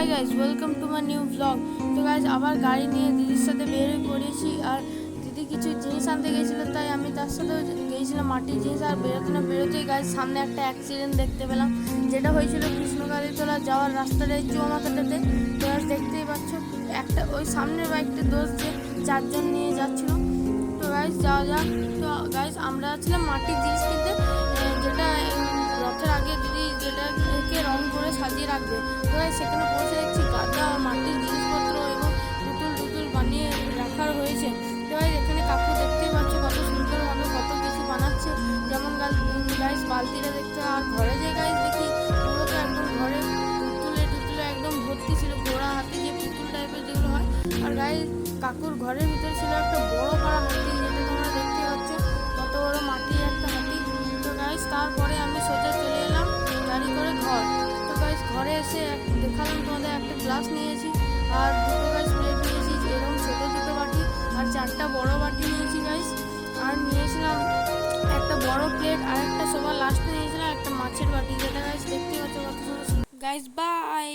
Hi guys, welcome to my new blog. তো guys আবার গাড়ি নিয়ে দিদির সাথে বেরিয়ে পড়েছি। আর দিদি কিছু জিনিস আনতে গেছিলো, তাই আমি তার সাথে গিয়েছিলাম মাটির জিনিস। আর বেরোতে না বেরোতেই গাইজ সামনে একটা অ্যাক্সিডেন্ট দেখতে পেলাম, যেটা হয়েছিল কৃষ্ণকালীতলা যাওয়ার রাস্তাটায় চৌমাথাটাতে। তো গাইজ দেখতেই পাচ্ছ, একটা ওই সামনের বাইকটা দোষ যে 4 জন নিয়ে যাচ্ছিলো। তো গাইজ যাওয়া যাক। তো গাইজ আমরা ছিলাম মাটির জিনিস কিনতে, যেটা রথের আগে দিদি যেটাকে রং করে সাজিয়ে রাখবে। তো সেখানে বসে দেখছি গাদা মাটির জিনিসপত্র এবং পুতুল বানিয়ে রাখার হয়েছে। তো এখানে কাকু দেখতেই পাচ্ছ কত সুন্দরভাবে কত কিছু বানাচ্ছে, যেমন গাইজ বালতিটা দেখতে। আর ঘরে যে গাইজ দেখি পুরো তো একদম ঘরে টুতুলে একদম ভর্তি ছিল, ঘোড়া হাতি যে পুতুল টাইপের যেগুলো হয়। আর গাইজ কাকুর ঘরের ভিতরে ছিল একটা বড় পাড়া হাতি, যেটা তোমরা দেখতে পাচ্ছ কত বড় মাটির একটা হাতি। তো গাইজ তারপরে আমি সোজা চলে এলাম গাড়ি করে ঘর। তো গাইজ ঘরে এসে দেখালাম তোমাদের একটা গ্লাস নিয়েছি, আর দুটো গাইজ প্লেট নিয়েছি, এরকম ছোটো দুটো বাটি, আর 4টা বড় বাটি নিয়েছি গাইজ। আর নিয়েছিলাম একটা বড় প্লেট, আর একটা সবার লাস্টে নিয়েছিলাম একটা মাছের বাটি, যেটা গাইজ দেখতে পাচ্ছ কত সুন্দর। Guys bye.